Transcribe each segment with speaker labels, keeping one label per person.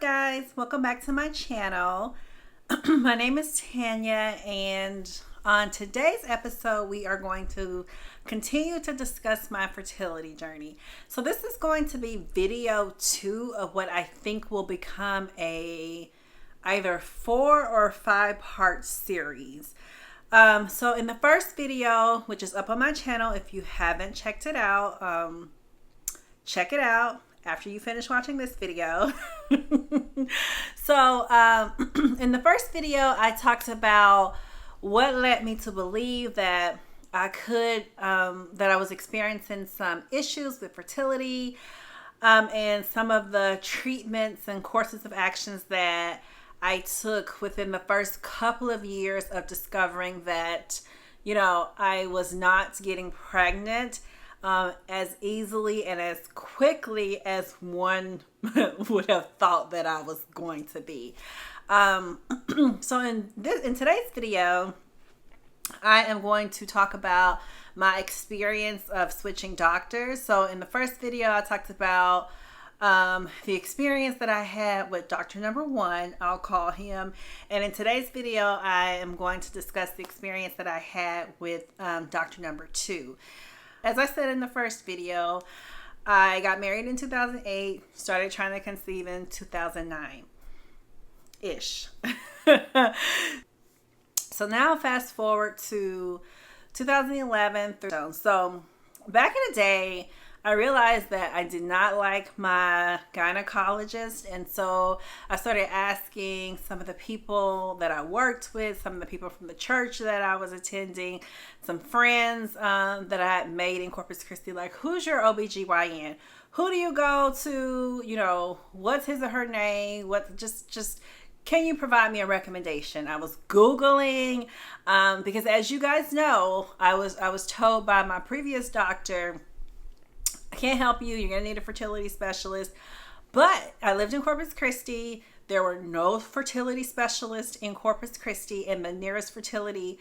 Speaker 1: guys? Welcome back to my channel. My name is Tanya, and on today's episode we are going to continue to discuss my fertility journey. So this is going to be video 2 of what I think will become a either 4 or 5 part series. So in the first video, which is up on my channel, if you haven't checked it out, check it out after you finish watching this video. So in the first video, I talked about what led me to believe that that I was experiencing some issues with fertility, and some of the treatments and courses of actions that I took within the first couple of years of discovering that, I was not getting pregnant as easily and as quickly as one would have thought that I was going to be. So in today's video, I am going to talk about my experience of switching doctors. So in the first video, I talked about the experience that I had with doctor number 1, I'll call him. And in today's video, I am going to discuss the experience that I had with doctor number 2. As I said in the first video, I got married in 2008, started trying to conceive in 2009-ish. So now fast forward to 2011. So back in the day, I realized that I did not like my gynecologist, and so I started asking some of the people that I worked with, some of the people from the church that I was attending, some friends that I had made in Corpus Christi, like, who's your OBGYN? Who do you go to? What's his or her name? Just can you provide me a recommendation? I was Googling because, as you guys know, I was told by my previous doctor, I can't help you. You're going to need a fertility specialist. But I lived in Corpus Christi. There were no fertility specialists in Corpus Christi, and the nearest fertility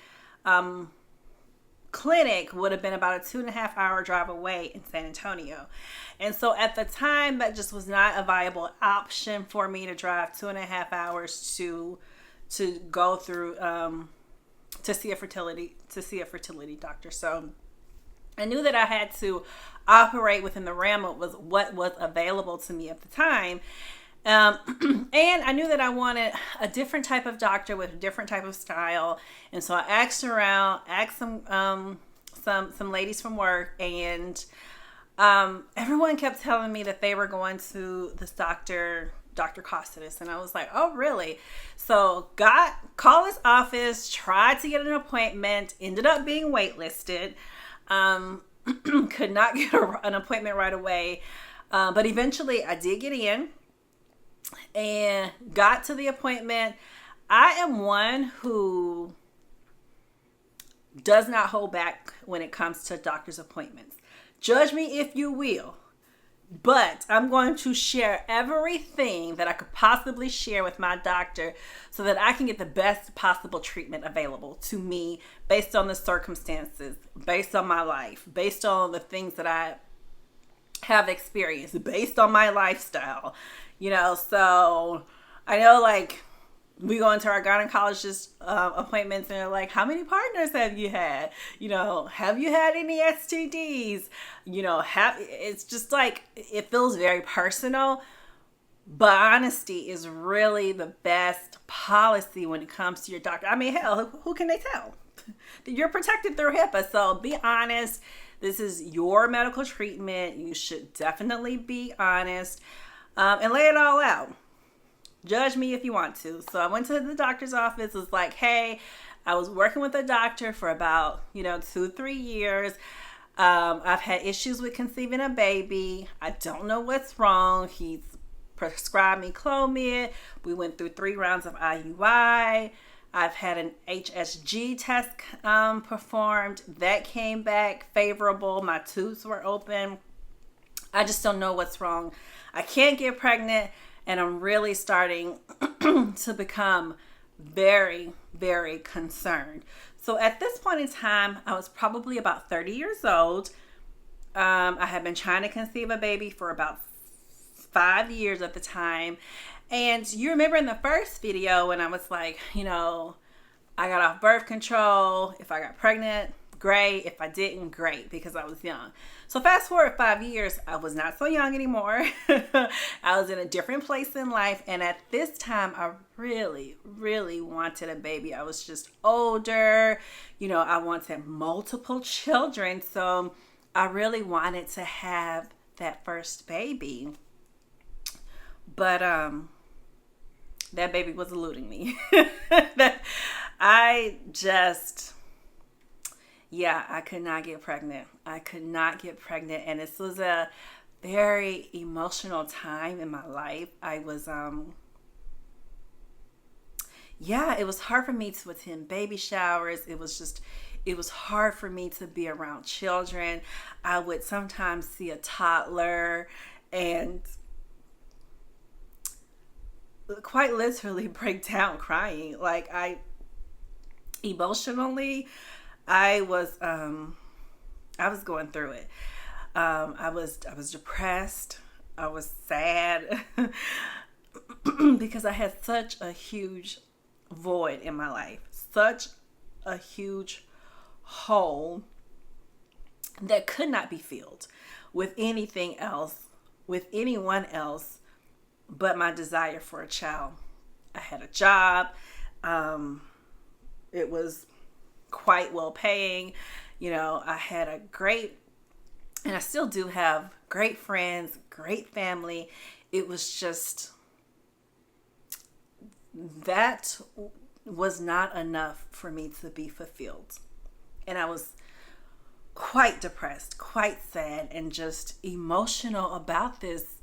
Speaker 1: clinic would have been about a 2.5-hour drive away in San Antonio. And so at the time, that just was not a viable option for me to drive 2.5 hours to go through to see a fertility doctor. So I knew that I had to operate within the realm of what was available to me at the time. And I knew that I wanted a different type of doctor with a different type of style. And so I asked some ladies from work, and everyone kept telling me that they were going to this Dr. Costitus. And I was like, oh, really? So called his office, tried to get an appointment, ended up being waitlisted. Could not get an appointment right away. But eventually I did get in and got to the appointment. I am one who does not hold back when it comes to doctor's appointments. Judge me if you will, but I'm going to share everything that I could possibly share with my doctor so that I can get the best possible treatment available to me based on the circumstances, based on my life, based on the things that I have experienced, based on my lifestyle. So I know, like, we go into our gynecologist appointments and they're like, how many partners have you had? Have you had any STDs? It's just like, it feels very personal, but honesty is really the best policy when it comes to your doctor. I mean, hell, who can they tell? You're protected through HIPAA, so be honest. This is your medical treatment. You should definitely be honest and lay it all out. Judge me if you want to. So I went to the doctor's office. It was like, hey, I was working with a doctor for about, 2-3 years. I've had issues with conceiving a baby. I don't know what's wrong. He's prescribed me Clomid. We went through 3 rounds of IUI. I've had an HSG test performed. That came back favorable. My tubes were open. I just don't know what's wrong. I can't get pregnant. And I'm really starting to become very, very concerned. So at this point in time, I was probably about 30 years old. I had been trying to conceive a baby for about 5 years at the time. And you remember in the first video when I was like, I got off birth control. If I got pregnant, great. If I didn't, great, because I was young. So fast forward 5 years, I was not so young anymore. I was in a different place in life. And at this time, I really, really wanted a baby. I was just older. I wanted multiple children. So I really wanted to have that first baby. But that baby was eluding me. I could not get pregnant. And this was a very emotional time in my life. I was, it was hard for me to attend baby showers. It was hard for me to be around children. I would sometimes see a toddler and quite literally break down crying. Like emotionally, I was going through it. I was depressed. I was sad because I had such a huge void in my life, such a huge hole that could not be filled with anything else, with anyone else, but my desire for a child. I had a job. It was quite well paying. I had a great, and I still do have great friends, great family. It was just, that was not enough for me to be fulfilled. And I was quite depressed, quite sad, and just emotional about this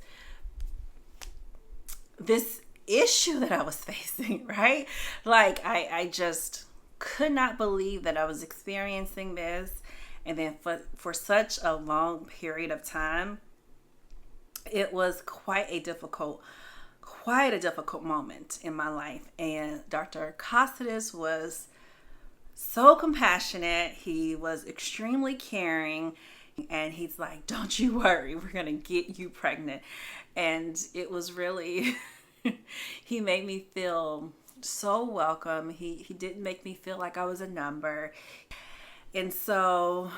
Speaker 1: issue that I was facing, right? Like I just could not believe that I was experiencing this. And then for such a long period of time, it was quite a difficult moment in my life. And Dr. Costas was so compassionate. He was extremely caring. And he's like, don't you worry, we're going to get you pregnant. And it was really, he made me feel so welcome. He didn't make me feel like I was a number. And so,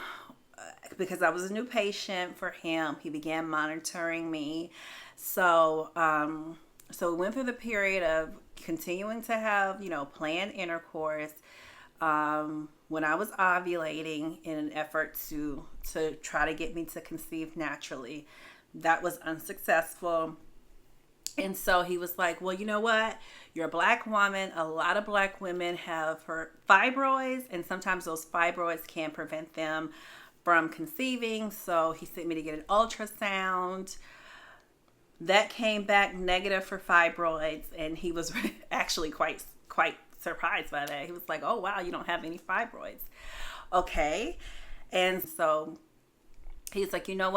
Speaker 1: because I was a new patient for him, he began monitoring me. So we went through the period of continuing to have, planned intercourse. When I was ovulating in an effort to try to get me to conceive naturally. That was unsuccessful. And so he was like, well, you know what? You're a Black woman. A lot of Black women have fibroids, and sometimes those fibroids can prevent them from conceiving. So he sent me to get an ultrasound. That came back negative for fibroids, and he was actually quite surprised by that. He was like, oh, wow, you don't have any fibroids. Okay. And so he's like, you know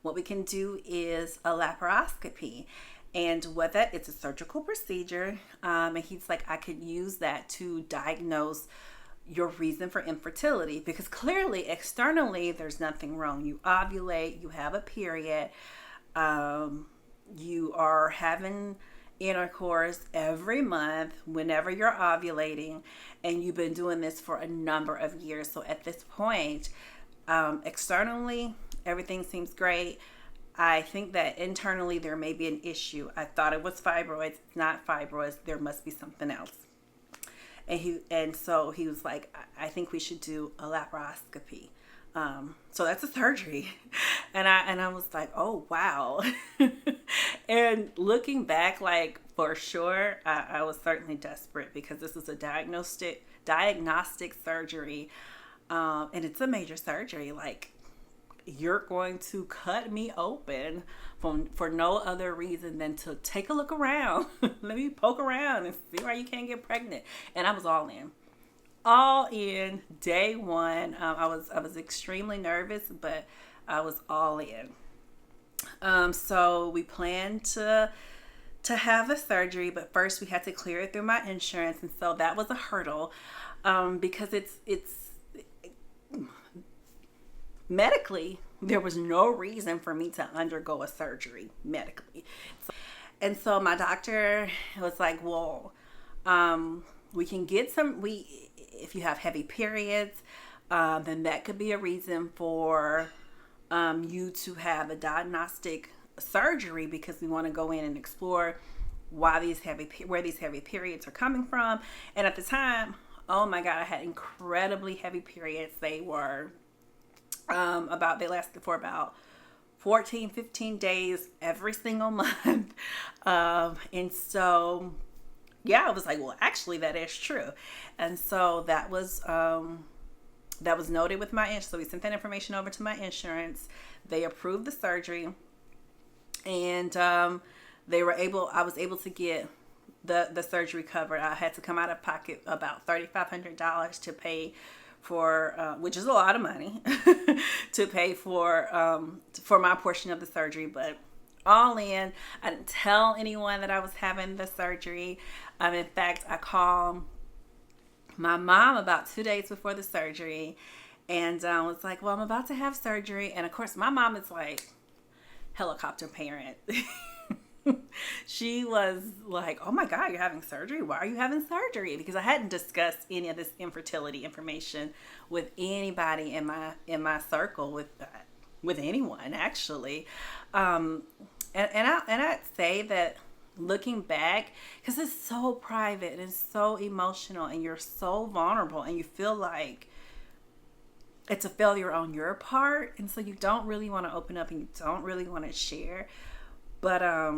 Speaker 1: what we can do is a laparoscopy. And it's a surgical procedure. And he's like, I could use that to diagnose your reason for infertility, because clearly externally there's nothing wrong. You ovulate, you have a period, you are having intercourse every month whenever you're ovulating, and you've been doing this for a number of years. So at this point, externally everything seems great. I think that internally there may be an issue. I thought it was fibroids. It's not fibroids. There must be something else. And so he was like, I think we should do a laparoscopy. So that's a surgery. And I was like, oh, wow. And looking back, like, for sure, I was certainly desperate, because this is a diagnostic surgery. And it's a major surgery. Like, you're going to cut me open for no other reason than to take a look around. Let me poke around and see why you can't get pregnant. And I was all in day one. I was extremely nervous, but I was all in. So we planned to have a surgery, but first we had to clear it through my insurance. And so that was a hurdle, because it's medically, there was no reason for me to undergo a surgery medically. And so my doctor was like, well, we can get if you have heavy periods, then that could be a reason for you to have a diagnostic surgery, because we want to go in and explore where these heavy periods are coming from. And at the time, oh my God, I had incredibly heavy periods. They were they lasted for about 14, 15 days every single month. And so, yeah, I was like, well, actually, that is true. And so that was noted with my insurance. So we sent that information over to my insurance. They approved the surgery, and I was able to get the surgery covered. I had to come out of pocket about $3,500 to pay for, which is a lot of money, to pay for my portion of the surgery. But all in, I didn't tell anyone that I was having the surgery. In fact, I called my mom about 2 days before the surgery, and was like, well, I'm about to have surgery. And of course, my mom is like helicopter parent. She was like, oh my God, you're having surgery? Why are you having surgery? Because I hadn't discussed any of this infertility information with anybody in my circle, with anyone actually. And I'd say that, looking back, because it's so private and it's so emotional and you're so vulnerable and you feel like it's a failure on your part, and so you don't really want to open up and you don't really want to share. But I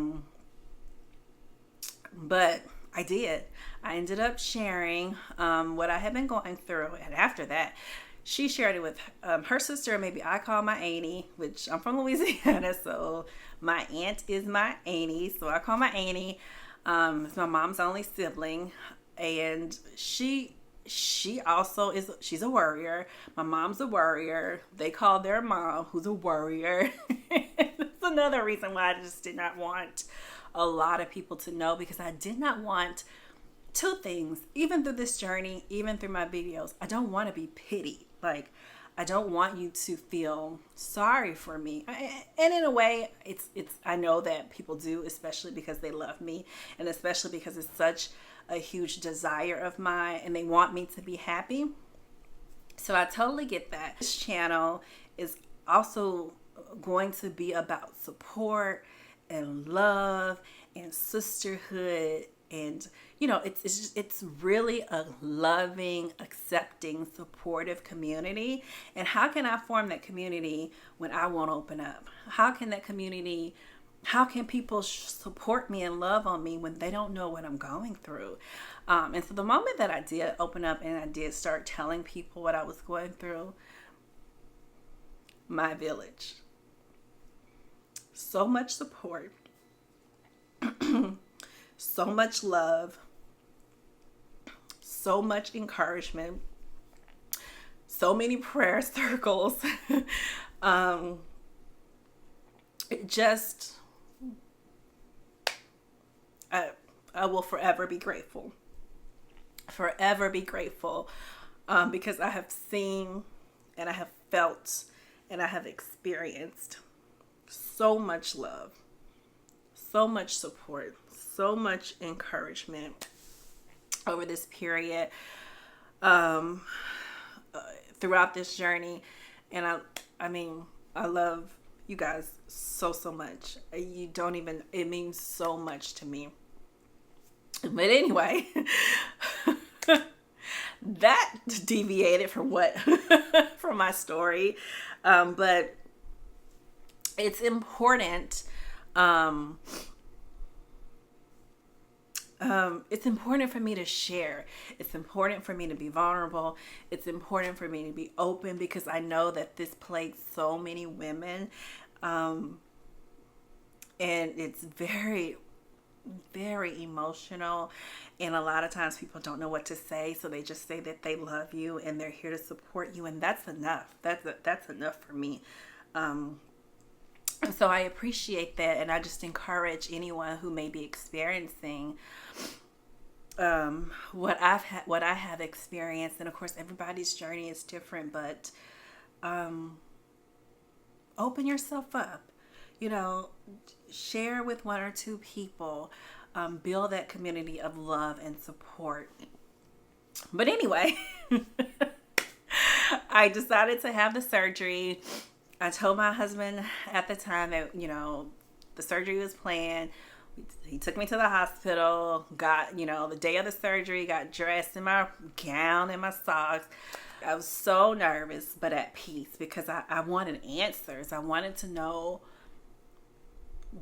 Speaker 1: did. I ended up sharing what I had been going through, and after that, she shared it with her sister. Maybe I call my auntie, which I'm from Louisiana, so my aunt is my auntie. So I call my auntie. It's my mom's only sibling, and she also she's a worrier. My mom's a worrier. They call their mom, who's a worrier. That's another reason why I just did not want a lot of people to know, because I did not want two things, even through this journey, even through my videos. I don't want to be pitied. Like, I don't want you to feel sorry for me. And in a way, it's I know that people do, especially because they love me, and especially because it's such a huge desire of mine and they want me to be happy. So I totally get that. This channel is also going to be about support and love and sisterhood, and it's really a loving, accepting, supportive community. And how can I form that community when I won't open up? How can people support me and love on me when they don't know what I'm going through? And so the moment that I did open up and I did start telling people what I was going through, my village, so much support, so much love, so much encouragement, so many prayer circles. It just, I will forever be grateful. Forever be grateful, because I have seen and I have felt and I have experienced so much love, so much support, so much encouragement over this period, throughout this journey. And I mean, I love you guys so much. You don't even, it means so much to me. But anyway, that deviated from from my story. But it's important. It's important for me to share. It's important for me to be vulnerable. It's important for me to be open, because I know that this plagues so many women. And it's very, very emotional. And a lot of times people don't know what to say. So they just say that they love you and they're here to support you. And that's enough. That's enough for me. And so I appreciate that, and I just encourage anyone who may be experiencing what I have experienced. And of course, everybody's journey is different, but open yourself up. you know, share with one or two people, build that community of love and support. But anyway, I decided to have the surgery. I told my husband at the time that, the surgery was planned. He took me to the hospital, got, the day of the surgery, got dressed in my gown and my socks. I was so nervous, but at peace, because I wanted answers. I wanted to know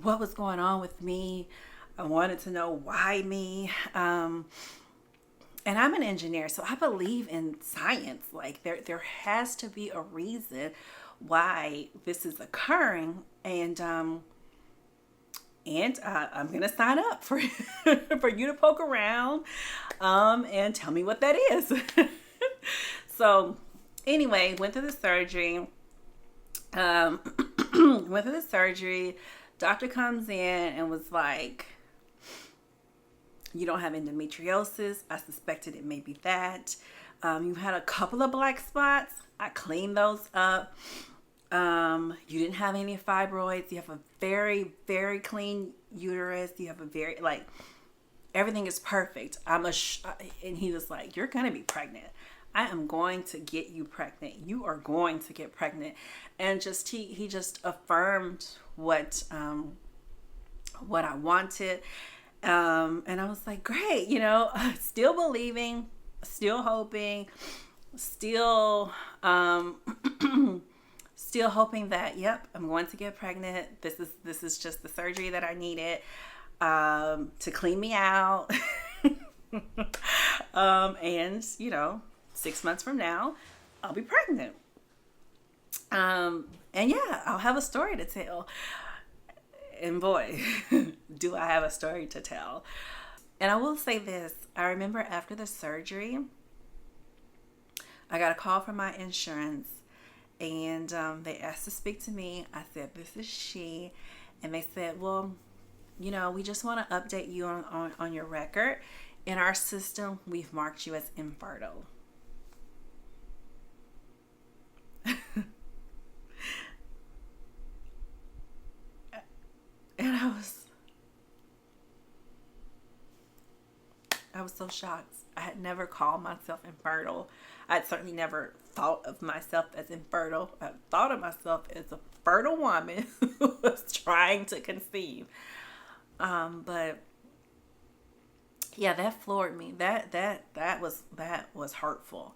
Speaker 1: what was going on with me. I wanted to know why me. And I'm an engineer, so I believe in science. Like there has to be a reason why this is occurring. And I'm gonna sign up for for you to poke around and tell me what that is. So anyway, went through the surgery. Doctor comes in and was like, "You don't have endometriosis. I suspected it may be that. You had a couple of black spots. I cleaned those up. You didn't have any fibroids. You have a very, very clean uterus. You have a very, everything is perfect. And he was like, you're going to be pregnant. I am going to get you pregnant. You are going to get pregnant." And he just affirmed what I wanted. And I was like, great, still believing, still hoping, still hoping that, yep, I'm going to get pregnant. This is just the surgery that I needed to clean me out. And 6 months from now, I'll be pregnant. And yeah, I'll have a story to tell. And boy, do I have a story to tell. And I will say this. I remember after the surgery, I got a call from my insurance, and they asked to speak to me. I said, "This is she." And they said, "Well, we just want to update you on your record. In our system, we've marked you as infertile." And I was so shocked. I had never called myself infertile. I had certainly never thought of myself as infertile. I thought of myself as a fertile woman who was trying to conceive. But yeah, that floored me. That was hurtful.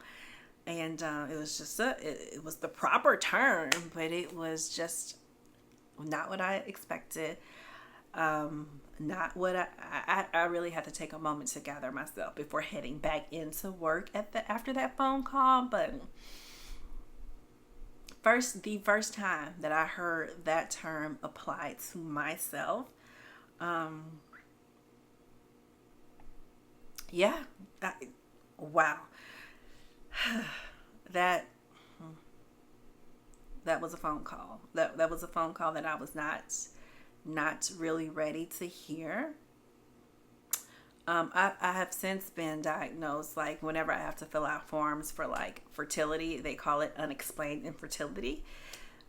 Speaker 1: And it was just it was the proper term, but it was just not what I expected. Not what I really had to take a moment to gather myself before heading back into work after that phone call. But the first time that I heard that term applied to myself, wow, that was a phone call. That was a phone call that I was not really ready to hear. I have since been diagnosed, whenever I have to fill out forms for fertility, they call it unexplained infertility.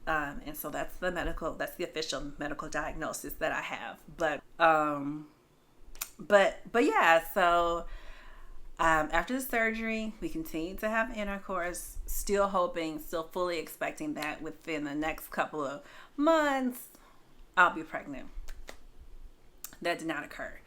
Speaker 1: And so that's the official medical diagnosis that I have. But yeah, so after the surgery, we continued to have intercourse, still fully expecting that within the next couple of months, I'll be pregnant. That did not occur.